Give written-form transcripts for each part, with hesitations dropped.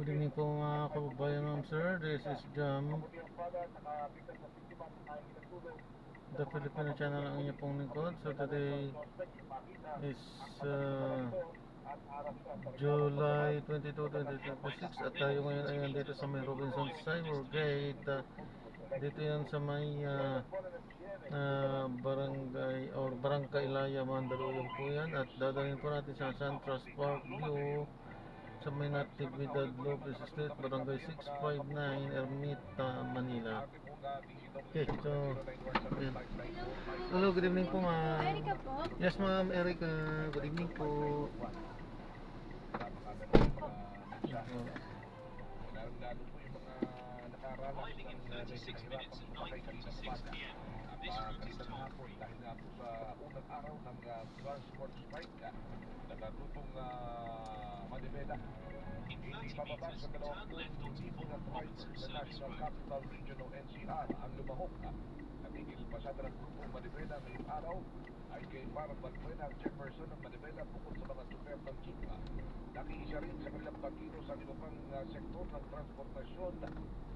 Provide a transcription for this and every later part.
Good evening po mga kababayan, ma'am sir. This is Jam, the Filipino channel ang inyong pong lingkod. So today is July 22, 2026 at tayo ngayon ay nandito sa may Robinson Cyber Gate. Dito yan sa may barangay or Barangay Laya, Mandaluyong po yan. At dadalhin po natin sa Santras Park View sa may Natividad Lopez Street, Barangay 659, Ermita, Manila. Okay, so ayan. Hello, good evening po ma'am. Erica po? Yes ma'am, Erica. Good evening po. Lalo po yung mga nakaranas ng 36 minutes at 9:36 p.m. This route is toll-free. Dahil nga po sa unang araw ng transport strike na natutong Manibela. Hindi pababa sa 2,000 na drivers sa National Capital Region o NCR ang lumahok. Nagigil pasada ng grupong Manibela ngayong araw ay kay Parang Balbuena ang chairperson ng Manibela bukod sa mga super ng Chikma. Nakiisa rin sa kanilang pagkino sa iba pang sektor ng transportasyon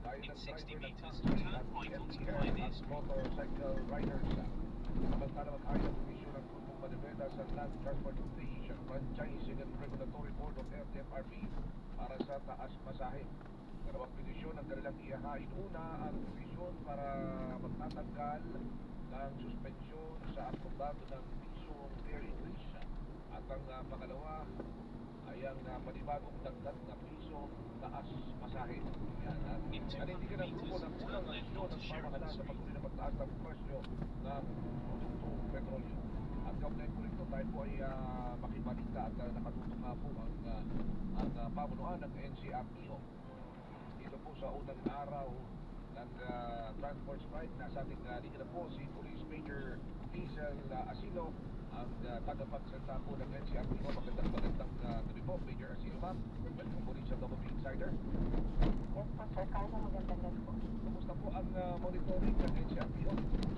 dahil ng driver ng taxi at NCR at motorcycle riders. Samantala mag-ayang komisyon ng grupong Manibela sa Land Transportation Franchising and Regulatory Board of LTFRB para sa taas masahe. Dalawang petisyon ang kanilang ihahain. Una, ang petisyon para magtatanggal ng suspensyon sa aprobado ng pisong fare increase. At ang pangalawa ay ang panibagong dagdag na pisong taas masahe. Yan. Nanindigan ang grupo ng unang aksyon ng pamahalaan sa pagkunin ng pagtaas ng presyo ng produktong petrolyo. At kaugnay po rito tayo po ay makibalita at nakatutok nga po ang pamunuan ng NCRPO. Dito po sa unang araw ng transport strike, nasa ating linya na po si Police Major Diesel Asilo, ang tagapagsalita po ng NCRPO. Magandang gabi po, Major Asilo ma'am. Welcome po rin sa Double P Insider. Yes po, Sir Carlo. Magandang gabi po. Kumusta po ang monitoring ng NCRPO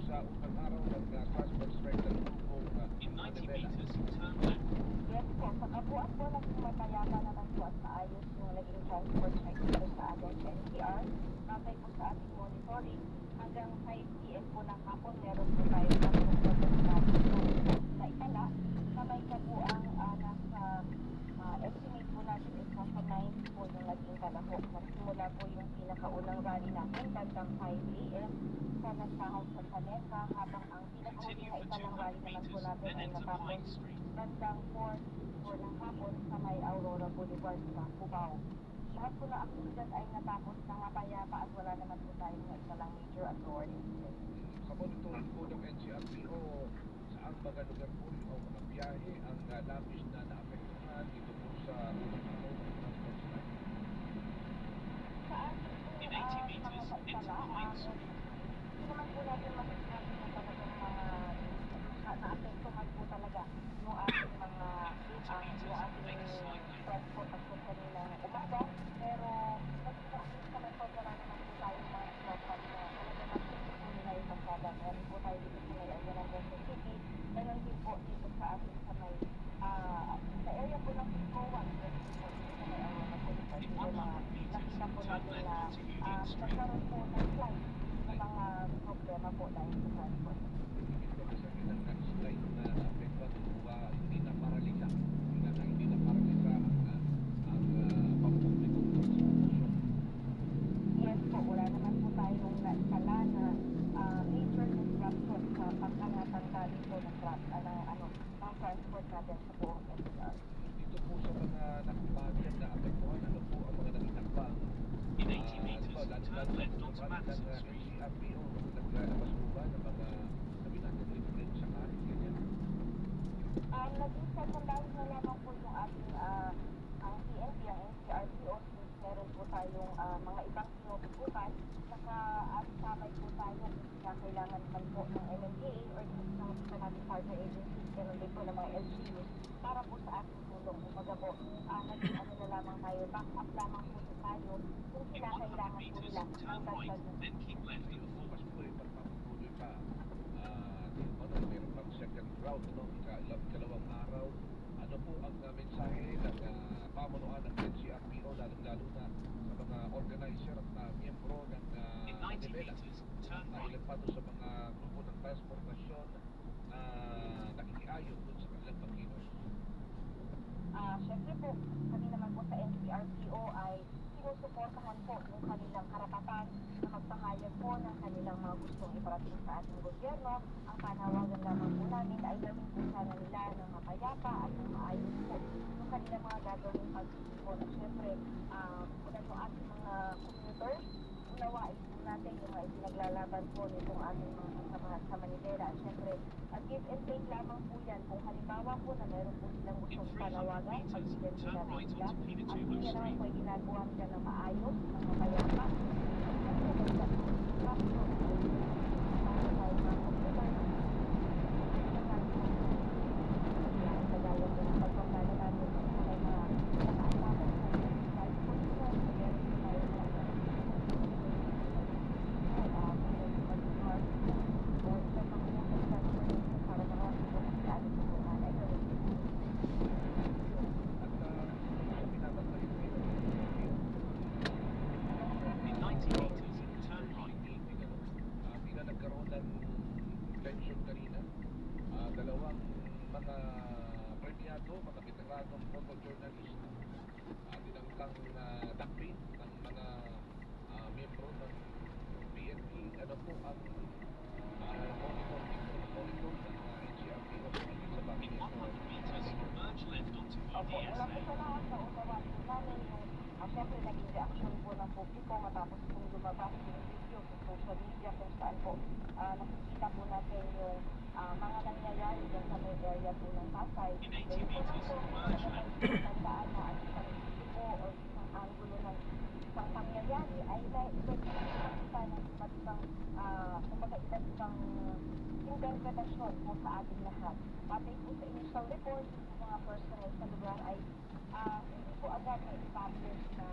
sa unang araw ng transport strike ng grupong Manibela? Yes po, sa kabuuan po naging mapayapa naman po at maayos yung naging transport strike dito sa ating NCR. Matay po sa ating monitoring. Hanggang 5 p.m. po ng hapon, meron po tayo sa sa Itala, na may kabuang nasa estimate po natin is nasa 9 po yung naging kalahok. Nagsimula po yung pinakaunang rally natin bandang 5 a.m. sa nasahaw sa Canesa, habang ang pinakahuli na italang rally naman po natin ay natapos bandang 4 ng hapon sa may Aurora Boulevard sa Cubao. Lahat po na aktibidad ay natapos na mapayapa at wala naman po tayong naitalang major authority. Sa monitoring po ng NCRPO, saan baga lugar po yung mga biyahe ang labis na naapektuhan dito po sa unang araw ng transport strike? Sa ating mga maitala, hindi naman po natin masasabi na talagang mga naapektuhan po talaga yung ating mga yung ating transportasyon kanina umaga. Pero nagkakasin sa may pagkara naman po tayo mga tropas na talagang nagsisit po nila yung pasada. Meron po tayo dito sa may area ng Quezon City. Meron din po dito sa atin sa may sa area po ng Picoan. Meron din po dito sa may Aurora Boulevard. Dito nakita po natin na nagkaroon po ng flight na mga problema po dahil sa transport. Ito kasi ng strike na naapektuhan hindi na paralisa. Hindi na paralisa ang pampublikong transportasyon. Yes po, wala naman po tayong naitala na major disruption sa pagkangatanggali po ng transport natin sa buong NCR. Dito po sa mga nakapagyan na apektuhan, ano po ang mga naging hakbang? In 80 meters, turn left onto Madison Street. NCRPO, naglalabas po ba ng mga sabi natin rin sa karin, ganyan? Naging secondary na lamang po yung ating ang PNP, ang NCRPO, since meron po tayong mga ibang sinubukan, saka at sabay po tayo na kailangan man po ng MMDA or ng isa natin partner agencies, meron din po ng mga LGU para po sa ating tulong. Kumbaga po, naging ano na lamang tayo, back up lamang po tayo kung sila kailangan po nila ng dagdag. Then keep left at the Bukas po ay pagpapatuloy pa. Meron pang second round, ikalawang araw. Ano po ang mensahe ng pamunuan ng NCRPO, lalo na pahayag pa doon sa mga grupo ng transportasyon na nakikiayon doon sa kanilang pagkilos? Syempre po, kami naman po sa NCRPO ay sinusuportahan po yung kanilang karapatan na magpahayag po ng kanilang mga gustong iparating sa ating gobyerno. Ang panawagan lamang po namin ay gawin po sana nila ng mapayapa at ng maayos po yung kanilang mga gagawing pagsusuport. At syempre, mula yung ating mga commuters, unawain po natin yung mga ipinaglalaban po nitong ating mga kasamahan sa Manila. At syempre, give and take lamang po yan. Kung halimbawa po na meron po silang gustong panawagan, pagbigyan po turn natin right sila. onto Peter At Toomer hindi naman Street. po ay ginagawa nila ng maayos, ng mapayapa. In 90 meters, turn right. Bigla nagkaroon ng tension kanina. Dalawang mga premiado, mga veteranong photojournalist, tinangkang dakpin ng mga miyembro ng PNP. Ano po ang monitor ng NCRPO sa In 100 meters, merge left onto Opo, una po EDSA. sa lahat na unawa po namin yung syempre naging reaksyon po ng publiko matapos pong lumabas yung video sa social media kung saan po nakikita po natin yung mga nangyayari dyan sa may area po ng Pasay. In 80 Ngayon po lang meters, po, merge talagang left. tandaan na ang isang tipo o isang anggulo ng isang pangyayari ay pwede makita ng iba't ibang kumbaga iba't ibang interpretasyon po sa ating lahat. Batay po sa initial report, yung mga personnel sa lugar ay hindi po agad na-establish na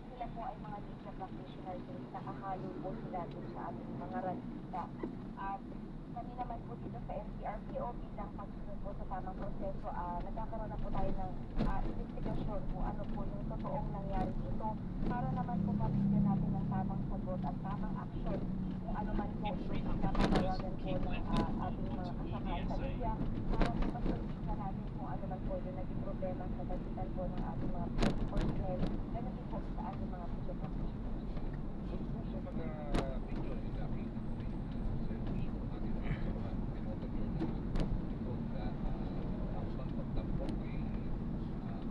sila po ay mga media practitioners, hindi nakahalo po sila dun sa ating mga radita. At kami naman po dito sa NCRPO bilang pagsunod po sa tamang proseso, nagkakaroon na po tayo ng investigasyon kung ano po yung totoong nangyari dito para naman po mabigyan natin ng tamang sagot at tamang action kung ano man po yung pinapanawagan po ng ating mga kasamahan sa media para po masolusyonan natin kung ano man po yung naging problema sa pagitan po ng ating mga personnel, ganun din po sa ating mga media practitioners. So po sa mga video ay nakita ko rin sa news ng ating mga kasamahan ng photojournalist doon na ang pagtampok ay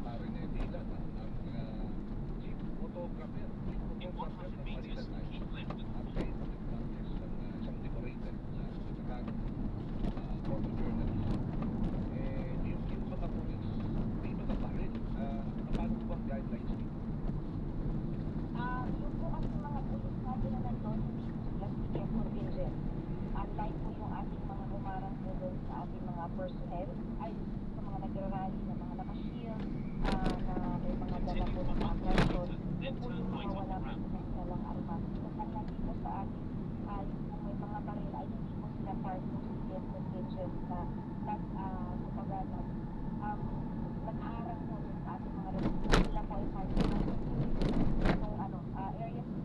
Karen Edila ang chief photographer In 100 ng meters, Manila Times keep left with at kay David Francis ang isang decorated na veteran photojournalist. Yung mga pulis, may mga baril. Paano po ang guidelines dito? Yung po kasi mga pulis natin na nandun, hindi po sila CF contingent. Unlike po yung ating mga humarang po doon sa ating mga personnel, ay sa mga nagrarally na mga naka-shield, na may mga dala po ng mga person, yung po yung mga wala po silang dalang armas. So kung nandito sa ating, yung po may mga baril, ay hindi po sila part po sa CF contingent na kumbaga nag-aarang po doon sa ating mga resistance. Sila po ay part ng area po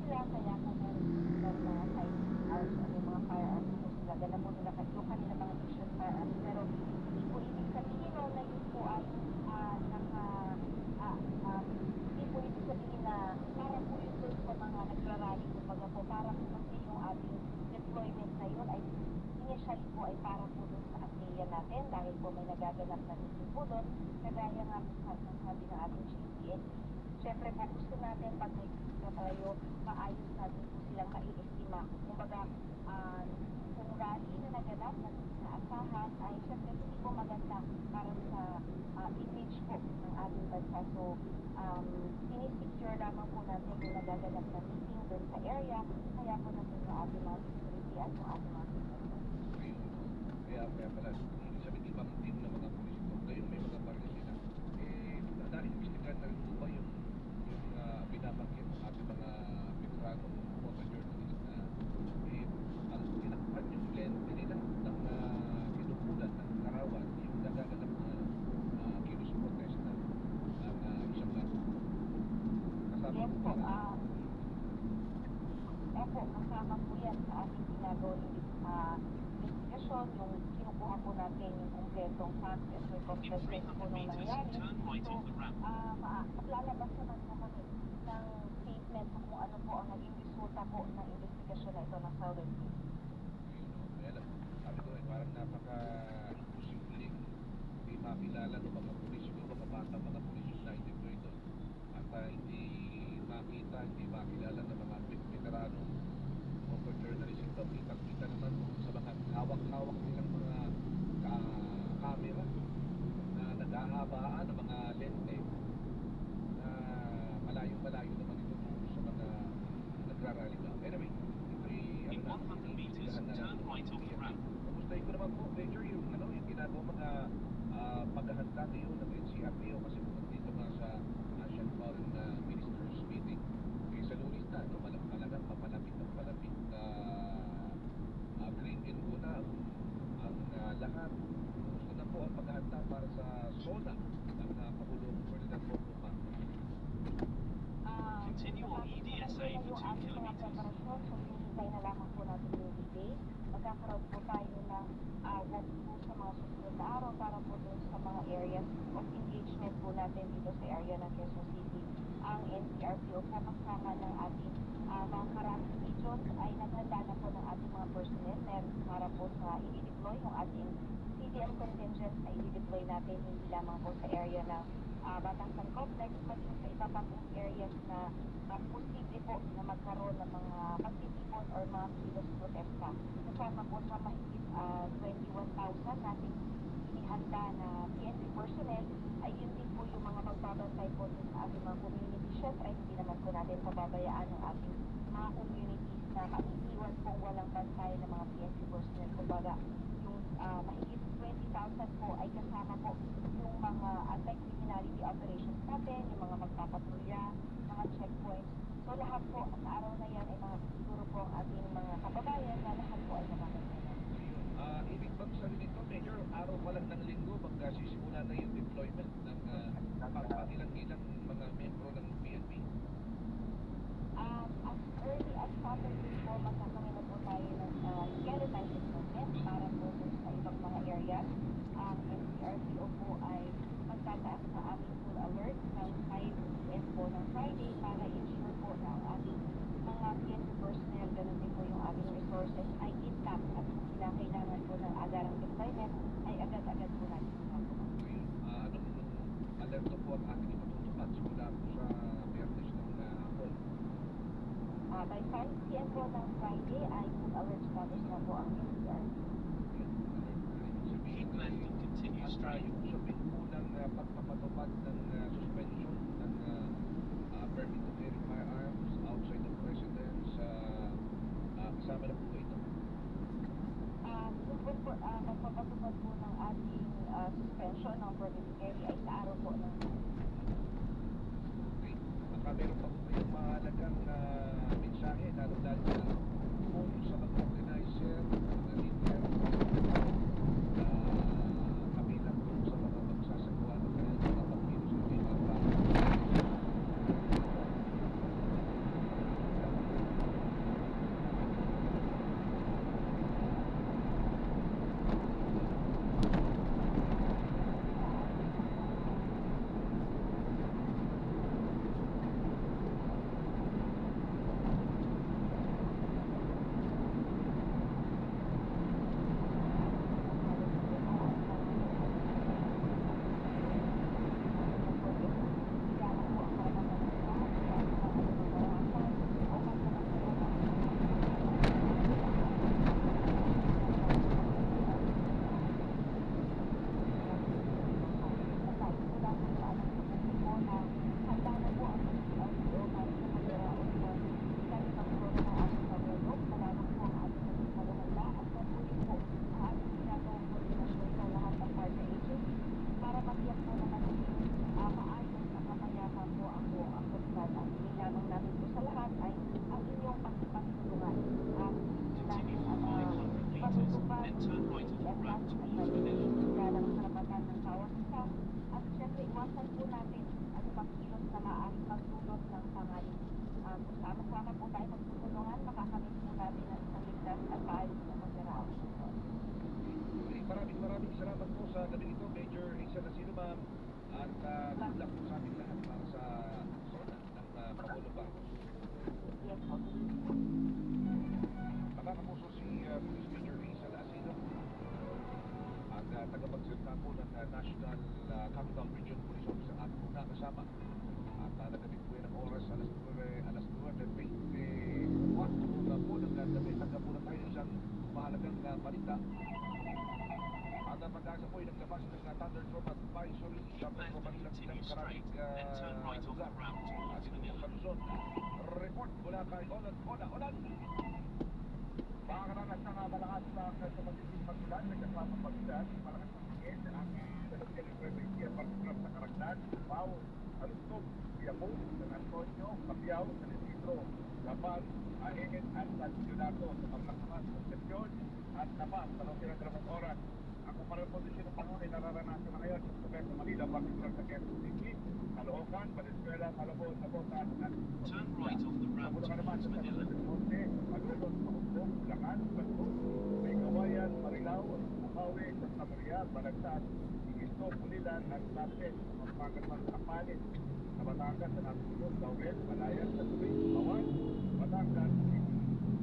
sila, kaya kung meron silang mga side arms o may mga firearms po sila, dala po nila yung kanila mga mission firearms. Pero hindi po ibig sabihin no, na yun po ay hindi po ibig sabihin na para po yun doon sa mga nagrarally, kumbaga po para po kasi yung ating deployment na yun ay initially po ay para po doon sa ASEAN natin dahil po may nagaganap na meeting po doon, kagaya nga po sabi ng ating GCN. Siyempre po gusto natin pag may gusto tayo, maayos natin po silang maiestima. Kumbaga, kung rally na naganap na naasahan ay siyempre hindi po maganda para sa image po ng ating bansa. So, sinisecure lamang po natin kung nagaganap na meeting doon sa area, kaya po natin yung ating mga security at yung ating mga Kaya pala, ibig sabihin ibang team ng mga pulis ito. Ngayon may mga baril sila. Na-investigan na rin po ba yung binabanggit ng ating mga veteranong photojournalist na tinakpan yung lente nila ng pinupunan ng larawan yung nagaganap na kilos protesta ng isang lahat. Kasama Yes po po, ba? po, kasama po yan sa ating ginagawang investigasyon, yung kinukuha po natin yung kumpletong facts and In circumstances po 300 nung meters, nangyari. turn right So, off the ramp. maglalabas naman po kami ng statement kung ano po ang naging resulta po ng investigasyon na ito ng Southern Police. Kaya lang, sabi ko parang napaka-imposibleng hindi makilala ng mga pulis, yung mga bata, mga pulis yung na-deploy doon. At hindi makita, hindi makilala ng mga veteranong photojournalist ito. Kita-kita naman sa mga hawak-hawak nilang mga camera na nag-ahabaan ng mga lente na malayo-malayo naman ito sa mga nagrarally lang. Anyway, ito'y In 100 meters, turn right off the ramp. Kamustahin ko naman po, Major, yung ginagawa mga paghahanda ngayon ng NCRPO kasi pumunta dito nga sa Asian Foreign Ministers meeting. Sa Lunes na, talagang mapalapit ng palapit na green in muna ang lahat. Kumusta na po ang paghahanda para sa SONA ng Pangulong Ferdinand Marcos Jr.? Continue on EDSA for 2 kilometers. Preparasyon, so hinihintay na lamang po natin yung D-Day. Magkakaroon po tayo ng walkthrough sa mga susunod na araw para po dun sa mga areas of engagement po natin dito sa area ng Quezon City. Ang NCRPO po kasama ng ating mga maraming regions ay naghanda na po ng ating mga personnel para po sa i-deploy yung ating CDM contingent na i-deploy natin hindi lamang po sa area ng Batangan Complex, maging sa iba pang areas na posible po na magkaroon ng mga pagtitipon or mga kilos protesta. Kasama po sa mahigit 21,000 nating inihanda na PNP personnel, ay yun din po yung mga magbabantay po sa ating mga community. Siyempre, hindi naman po natin pababayaan ang ating mga communities na maiiwan kung walang bantay ng mga PNP personnel. Kumbaga, yung mahigit 20,000 po ay kasama po yung mga anti-criminality operations natin, yung mga magpapatrolya, mga checkpoints. So lahat po sa araw na yan ay makikituro po ang ating mga kababayan na lahat po ay makakasaya. Ibig bang sabihin nito, Major, araw pa lang ng linggo magsisimula na yung deployment ng ilang mga membro ng PNP? As early as Saturday po, magkakaroon na po tayo ng skeleton deployment para po sa ibang mga areas. Ang NCRPO po ay magtataas sa aming full alert ng 5 PM po ng Friday para ensure po na ang ating mga PNP personnel, ganun din po yung ating resources ay intact at kung kailangan po ng agarang deployment ay agad-agad po natin ginagawa. Anong alerto po ang ating ipatutupad simula po sa Biyernes ng hapon? By 5 PM po ng Friday ay full alert status na po ang NCRPO. Keep left and continue straight. Yung sabihin po ng pagpapatupad ng suspension ng permit to carry firearms outside of residence, kasama na po ito. Magpapatupad po ng ating suspension ng permit to carry ay sa araw po ng Okay. Meron pa po kayong mahalagang mensahe, lalo-lalo na kung sa mga organizer, mga leader, kabilang po sa mga magsasagawa ng mga pagkilos ng mga sama-sama po tayo magtutulungan, makakapit luck po sa ating lahat para sa zona ng Pangulo Marcos. Yes po. Mga kapuso, si Police Major Lisa Lasino, ang tagapagsalita po ng National Capital Region Police Office ang ating muna kasama. At nagamit po yan ang oras alas 9:21 na po ng gabi. Hanggang po na tayo ng isang mahalagang balita. At ang pag-asa po ay naglabas ng thunderstorm advisory sa Metro Manila bilang karaming lugar. At ito po sa Luzon. Report mula kay Olan. Makakaranas ng malakas na magiging pag-ulan, nagkasama pag-ulan, malakas na hangin, ang dalagyan ng frequency at particular sa Karagdan, Pau, Alustog, Quiapo, San Antonio, Capiao, San Isidro, Lapal, Ahingen at San Leonardo sa paglakas ng Concepcion at Napas sa loob ng 2 oras. Ang kumpara kondisyon ng panahon ay nararanasan na ngayon sa Metro Manila, particular sa Quezon City, Caloocan, Valenzuela, Malabon, Nabotas at Turn right off the route Mula ka naman towards sa San Manila. Monte, Magulos, Mahugong, Bulacan, Banto, May Kawayan, Marilao, Bukawi, Santa Maria, Balagtas, Igisto, Pulilan, at Natin, Magpagat ng Kapalit, sa Batangas, sa Natulog, Laurel, Malayan, sa Tuwing, Bawan, Batangas,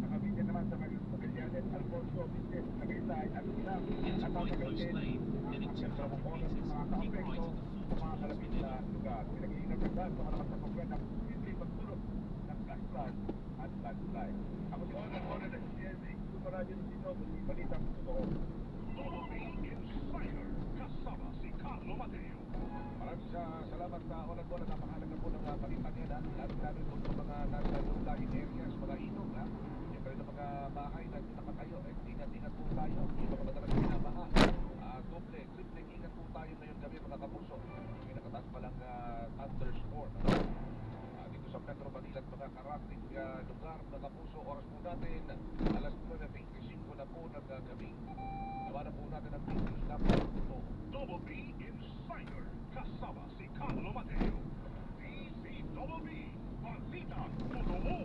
Nakabigyan naman sa mga Pagalianes, Alfonso, Vices, Tagaytay, at Ilang, Into at White Coast Pagalianes, Lane, ang heading akyat sa 200 oras ng mga metres. Keep right kaapekto at the sa mga fort towards kalapit Manila. na lugar. Pinag-iingat ng dahil sa malakas na pagkat ng posibleng pagtulog ng gas flood at landslide. Ako si Onan ng CNA, Superradyo ng Sino, may balitang totoo. Insider, kasama si Carlo Mateo. Maraming salamat sa Onan Bonan. Napakalaga po ng balitang yan, lalo-lalo po sa mga nasa low-lying areas, mga ilog, ha? Siyempre ng mga bahay na nakatayo, ingat-ingat po tayo. Yung mga madalas binabaha. Triple, ingat po tayo ngayong gabi mga kapuso. May nakataas palang thunderstorm. Dito sa Metro Manila at mga karating lugar mga kapuso. Oras po natin, alas 9:25 na po ng gabi. Nawa na po natin ang news na po. Double B Insider, kasama si Carlo Mateo. DCWB, Balita Totoo.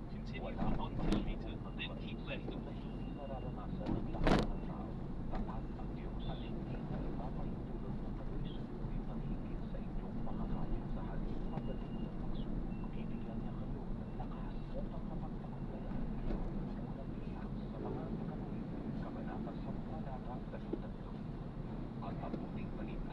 Continue for 1 kilometer, then keep left of the Nararanasan ng lahat ng tao. Tapat ang Diyos at hindi na ipapahintulot ng pag-isunurin ng higit sa inyong makakaya sa halip magaling ng pagsubok. Bibigyan niya kayo ng lakas upang mapagtagumpayan niyo ang unang ihang sa mga kakamuli. Kabanata 10:23. At ang puting balita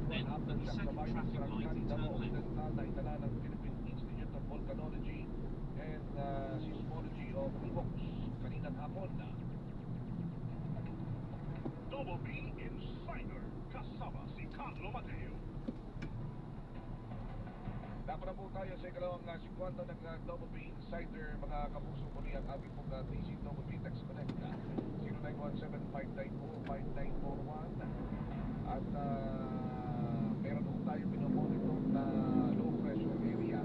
then at the second traffic light, turn left. Naitala ng Philippine Institute of Volcanology and Seismology of Ilocos kaninang hapon. Double B Insider kasama si Carlo Mateo. Dapat na po tayo sa ikalawang 50 ng Double B Insider, mga kapuso. Muli ang ating pong TC Double B Text Connect 0917-594-5941 at meron po tayo pinomonitor na low pressure area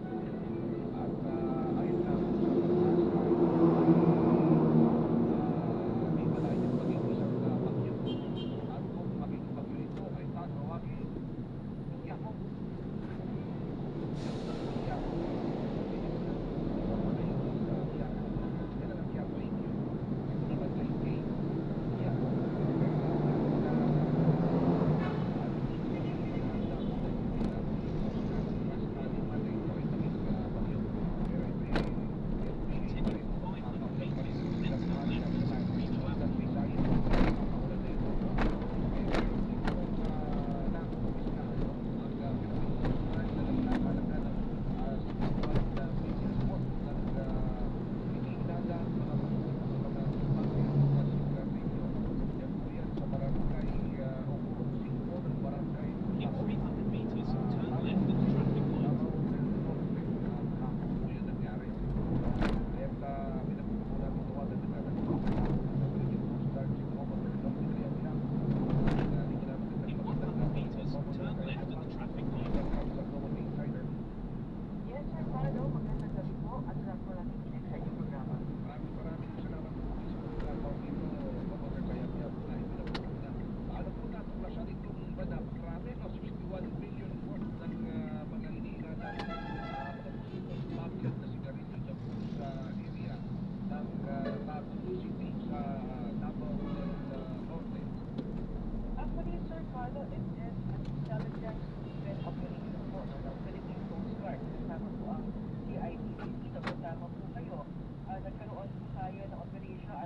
at ayun na po sa pagkas ay may malayang maging isang bagyo at kung maging bagyo ito ay tatawagin Yako.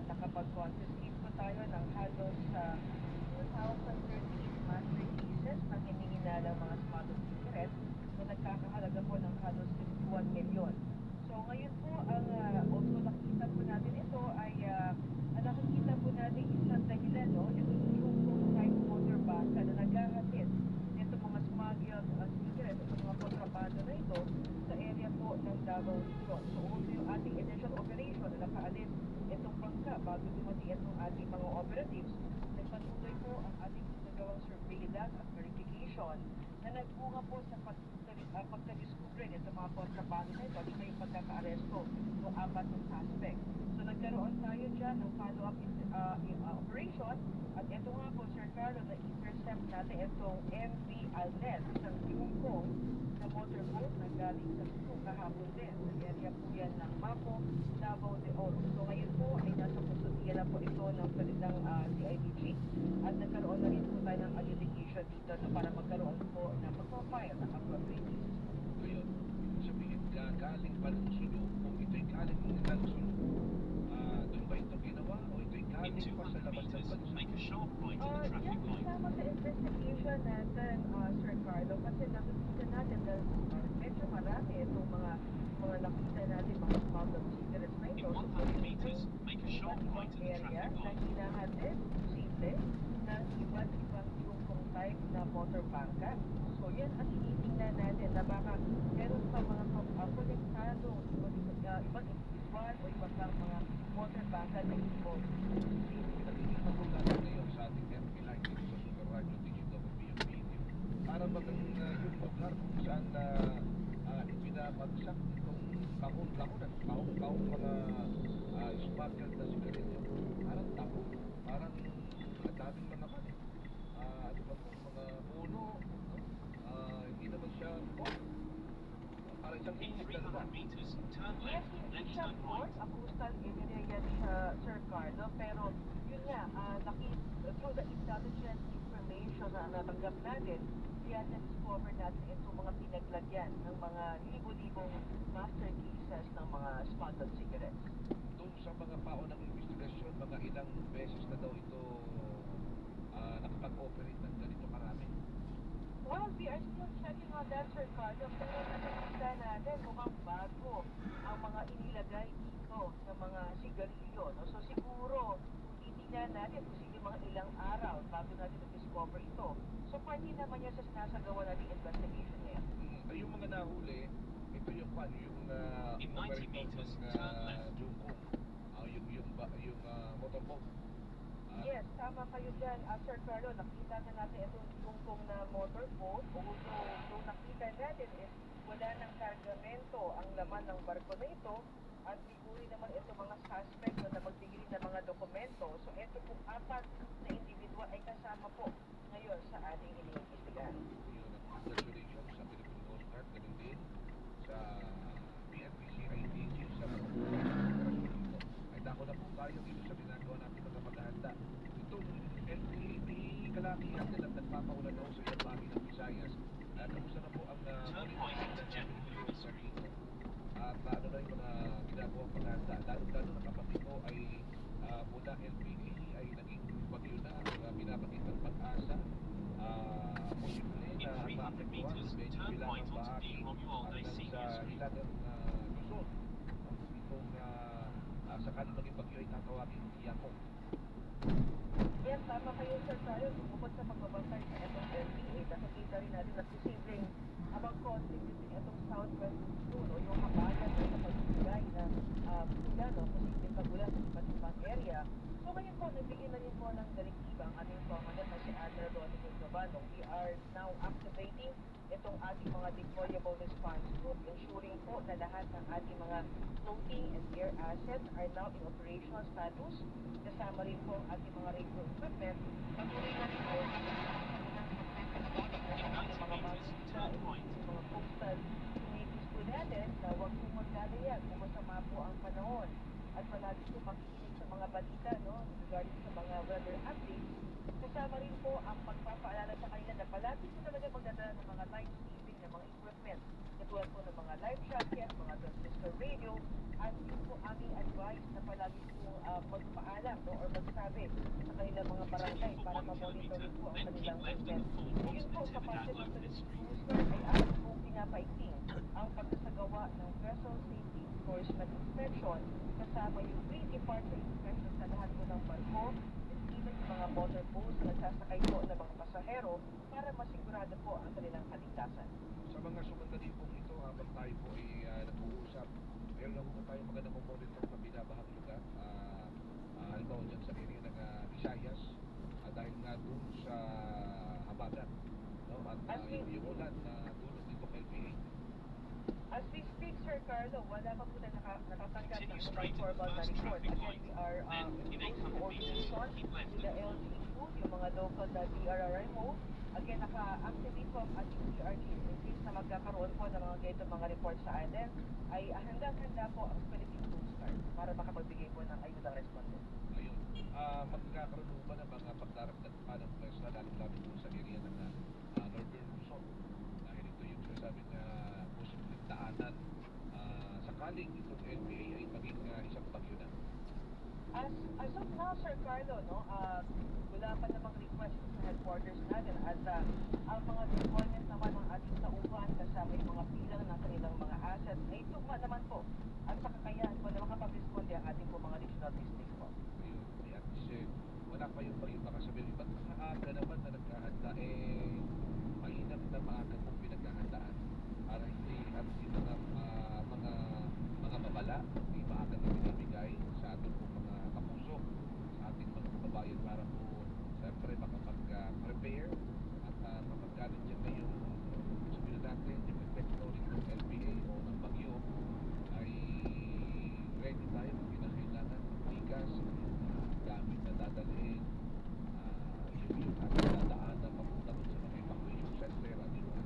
Nakapag-confiscate po tayo ng halos 2,038 master cases ng hinihinala mga smuggled cigarettes na nagkakahalaga po ng halos 61 milyon. So ngayon po, although nakita po natin ito ay nakikita po natin isang dahilan, no? Ito yung type motor bus na naghahatid ito mga smuggled cigarettes at mga kontrabando na ito sa area po ng Davao Region. So although yung ating initial operation na nakaalis itong bangka bago dumating itong ating mga operatives, nagpatuloy po ang ating ginagawang surveillance at verification na nagbunga po sa pagka-discover nito mga kontrabando na ito, dito yung pagkaka-aresto ng 4 ng suspect. So nagkaroon tayo dyan ng follow-up operation at ito nga po, Sir Carlo, na-intercept natin itong MV Alnet, isang Yungkong na motorboat na galing sa Cebu kahapon din. Sa area po yan ng Mapo, Davao de Oro. So ngayon po ay nasa kustudiya na po ito ng salitang CIDG at nagkaroon na rin po tayo ng adjudication dito no, para magkaroon po na pagpapile ng appropriate cases. Ngayon, sabihin ka galing pa ng Sulu, kung ito'y galing ng Sulu, doon ba ito ginawa o ito'y galing In pa sa 200 labas ng meters, bansa? make a sharp right in the traffic Yan, light. kasama sa investigation natin, Sir Carlo, kasi nakikita natin dahil medyo marami itong mga nakita natin, mga smuggled cigarettes na ito. In 100 meters, make a sharp right in the Area traffic na light. hinahatid, simple, ng iba't ibang Yungkong type na motor bangka. So yan ang tinitingnan natin na baka meron pa mga konektado, ibang individual o ibang mga motor bangka na involved. Nakikita po natin ngayon sa ating FB Live dito sa Super Radio Digital yung video. Para ba yung lugar kung saan ipinabagsak itong kahon-kahon at kahon-kahon mga smuggled na sigarilyo. Parang tapo, parang daming mga naman eh. Ano ba ito, mga puno, hindi naman siya parang isang In isip na 300 meters, turn Yes, left, hindi then siya turn port, right. a coastal area yan siya, Sir Carlo, pero yun nga, through the intelligence information na natanggap natin, kaya na-discover natin itong mga pinaglagyan ng mga libo-libong master cases ng mga smuggled cigarettes. doon sa mga paunang investigasyon, mga ilang beses na daw ito nakapag-operate ng ganito karami. we are still checking on that, Sir Carlo, pero nakikita natin mukhang bago ang mga inilagay dito ng mga sigarilyo. No? So siguro, titignan natin kung sige mga ilang araw bago natin na-discover ito. So parte naman yan sa sinasagawa natin investigation ngayon. Yung mga nahuli, ito yung paano yung In 90 operator meters, ng turn left. Jungkook, yung motorboat. Yes, tama kayo dyan. Sir Carlo, nakita na natin itong tungkong na motorboat. Although, yung nakita natin is wala ng kargamento ang laman ng barko na ito. At siguro naman ito mga suspect na magbigay ng mga dokumento. So, ito pong 4 na individual ay kasama po ngayon sa ating iniimbestigahan. Yun ang congratulations sa Philippine Coast Guard, ganun din sa PNP-CIDG sa mga operasyon dito. Ay dako na po tayo dito sa ginagawa natin mga paghahanda. Itong LPA kalakihan nila nagpapaulan daw sa iyang bahagi ng Visayas. Kamusta na po ang Turn right into Jet Philippine Coast Guard Street. dito? At ano na yung mga ginagawang paghahanda. Lalo na kapatid ko ay mula LPA ay naging bagyo na binabagit ng pag-asa. Posible In na 300 maapektuhan meters, medyo turn bilang right ang onto bahagi D. Romuald A. hanggang Senior sa Street. hilagang Luzon. Itong sakaling maging bagyo ay tatawagin Tiako. Yes, tama kayo, Sir Carlo. Bukod sa pagbabantay sa itong LPA, nakikita rin natin na posibleng abang contributing itong southwest zone o yung habagat o sa pagbibigay na ulan o posibleng pagulan sa iba't ibang area. So ngayon po, nagbigay na rin po ng direktiba ang ating commandant na si Admiral Rodrigo Gabano. We are now activating itong ating mga deployable response group, ensuring po na lahat ng ating mga floating and air assets are now in operational status. Kasama rin po ang ating mga radio equipment. Patuloy na rin po ang ating mga magsisa, mga coastal communities po natin na huwag po magdalayan kung masama po ang panahon. At palagi po makikinig sa mga balita regarding sa mga weather updates. Kasama rin po ang pagpapaalala sa kanila na palagi po talaga magdadala ng mga life-saving na mga equipment. Katulad po ng mga life jacket, mga transistor radio, at yun po aming advice na palagi po magpaalam or magsabi sa kanilang mga barangay para ma-monitor po ang kanilang movement. Ngayon po sa parte ng Philippine Coast Guard ay ating po pinapaigting ang pagsasagawa ng vessel safety enforcement inspection kasama yung pre-departure inspection sa lahat po ng barko and even yung mga motorboats na nagsasakay po ng mga pasahero para masigurado po ang kanilang kaligtasan. Sa mga sumandali pong ito, habang tayo po ay nag-uusap, meron na po tayo magandang monitor na binabahang lugar. Halimbawa dyan sa area ng Visayas, dahil nga doon sa habagat. No? At yung ulan na dulot nitong LPA. As we speak, Sir Carlo, wala pa po na nakatanggap ng Continue mga straight to the formal na first report. traffic Again, light. we are Then, in in close 800 meters, coordination keep left with the and LG Food, yung mga local na DRRMO. Again, naka-activate po ang ating PRG in case na magkakaroon po ng mga ganito mga report sa atin, ay handang-handa po ang Philippine Coast Guard para makapagbigay po ng ayudang responses. Ayun. Magkakaroon mo ba ng mga pagdaragdag pa ng pwesta, lalo-lalo po sa area ng Northern Luzon? Dahil ito yung sinasabing posibleng daanan sakaling itong LPA ay maging isang bagyo na. As of now, Sir Carlo, wala pa namang request sa headquarters natin at ang mga deployment naman ng ating tauhan kasama yung mga bilang ng kanilang mga assets ay tugma naman po at sa kakayahan po na makapag-responde ang ating po mga regional districts po. Ayun. At wala pa yung bagyo, baka sabihin, ba't maaga naman na naghahanda? Mainam na maaga kung pinaghahandaan para hindi at yung mga babala, hindi maaga na binibigay sa ating po mga kapuso, sa ating mga kababayan para po siyempre makapag-prepare at mapagkalit dyan na yung sabihin natin yung epekto ng LPA o ng bagyo ay ready tayo kung kinakailangan ng bigas, gamit na dadalhin, yung ating dadaanan papunta sa mga evacuation center at yung mga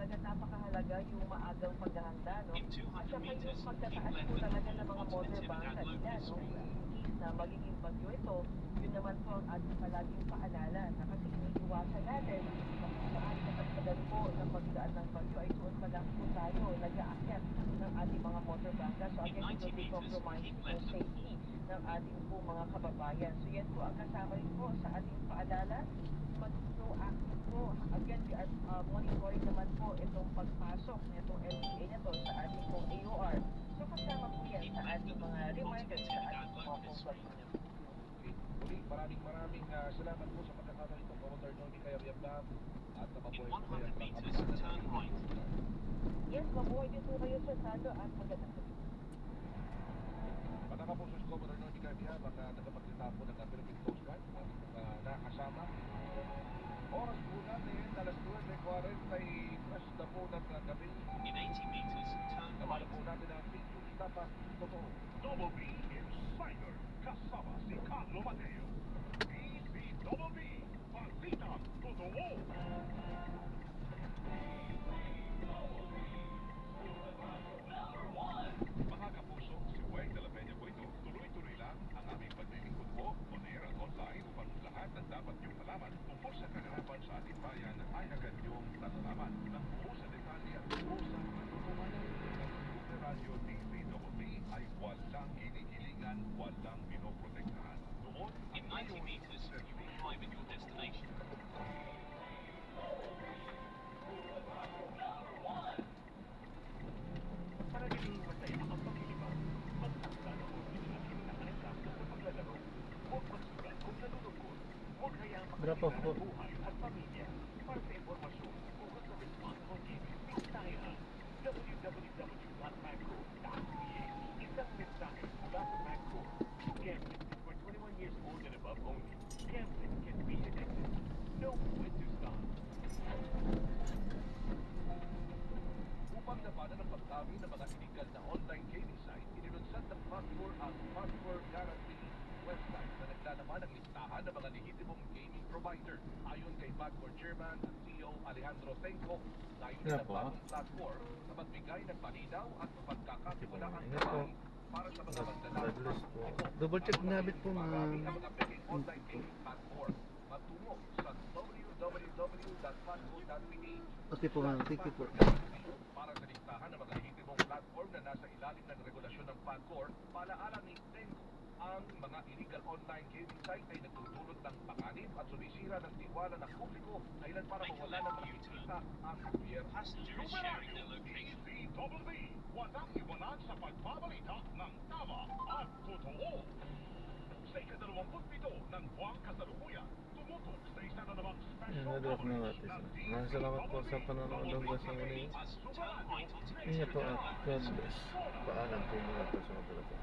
talaga napakahalaga yung maagang paghahanda, no? In 200 At saka yung meters, pagtataas keep po left talaga at ng mga 4 motor to bangka Trinidad nila, Lopez no? Street. In case na magiging bagyo ito, yun naman po ang ating palaging paalala na kasi iniiwasan natin na kung saan katagdagan po ng pagdaan ng bagyo ay doon pa lang po tayo nag-aakyat ng ating mga motor bangka. So again, it will be compromising yung safety ng ating po mga kababayan. So yan po ang kasama rin po sa ating paalala. Mag-proactive po. Again, we are monitoring naman po itong pagpasok nitong LTA na to sa ating pong AOR. So kasama po yan sa ating mga reminders sa ating mga pong pagpasok. Muli, maraming salamat po sa pagkakataon nito, Commodore Nomi Kayariablam at In mabuhay po 100 kayo at meters, turn right. Yes, mabuhay din po kayo sa Sando at magandang gabi. Mga kapuso si Commodore Nomi Kayariablam ang tagapagsalita po ng Philippine Coast Guard at nakasama. Oras po natin, alas 9:40 na po ng gabi. In 80 meters, turn Kamala right. po natin ang Picture Dapat Totoo. Double B Insider kasama si Carlo Mateo. DZBB Balitang Totoo. Mga kapuso, si Weng de la Peña po ito. Tuloy-tuloy lang ang aming paglilingkod po on air at online upang lahat ng dapat niyong malaman tungkol sa kaganapan sa ating bayan ay agad niyong nalalaman. Nang buo sa detalye at buo sa katotohanan ng Super Radio DZBB ay walang hinihilingan, walang pinoprotektahan. Doon In 90 meters, you will arrive at your destination. Panatiling masaya ang paglilibang. Magtakda ng original na kaligtas sa paglalaro. Huwag magsugal kung nalulungkot. Huwag hayaang Drop off po. makakita ng buhay at pamilya. Para sa impormasyon, ukol sa responsible gaming, tayo ang www.magco.ca. Isang mensahe mula sa Magco. Gambling is for 21 years old and above only. Gambling can be addictive. Know when to stop. Upang labanan ang pagdami ng mga illegal na online gaming site, inilunsad ng Password ang Password Guarantee website na naglalaman ng listahan ng mga lehitimong gaming provider. Ayon kay Backdoor Chairman at CEO Alejandro Tenco, layunin Nga ng po. bagong platform na magbigay ng malinaw at pagkakatiwalaang Ingat po. gabay para sa mga magdadaan. God bless po. Double check na habit po, Marami ma'am. ang mga pekeng online gaming platform. Matungo sa www.password.ph. Okay po, ma'am. Thank you po. Para sa listahan ng mga lehitimong platform na nasa ilalim ng regulasyon ng PAGCOR, paalaala ni Tenco, ang mga illegal online gaming site ay nagtutulot ng panganib at sumisira ng tiwala ng publiko dahilan para mawala ng mga kita ang gobyerno. Passenger is sharing their location. DZBB, walang iwanan sa pagbabalita ng tama at totoo. Sa ika-27 ng buwang kasalukuyan, tumutok sa isa na namang Yan, special na-drop na coverage natin. ng Maraming salamat po sa panonood hanggang sa muli. Turn right onto Ingat po at God bless. Paalam po muna po sa mga talaga.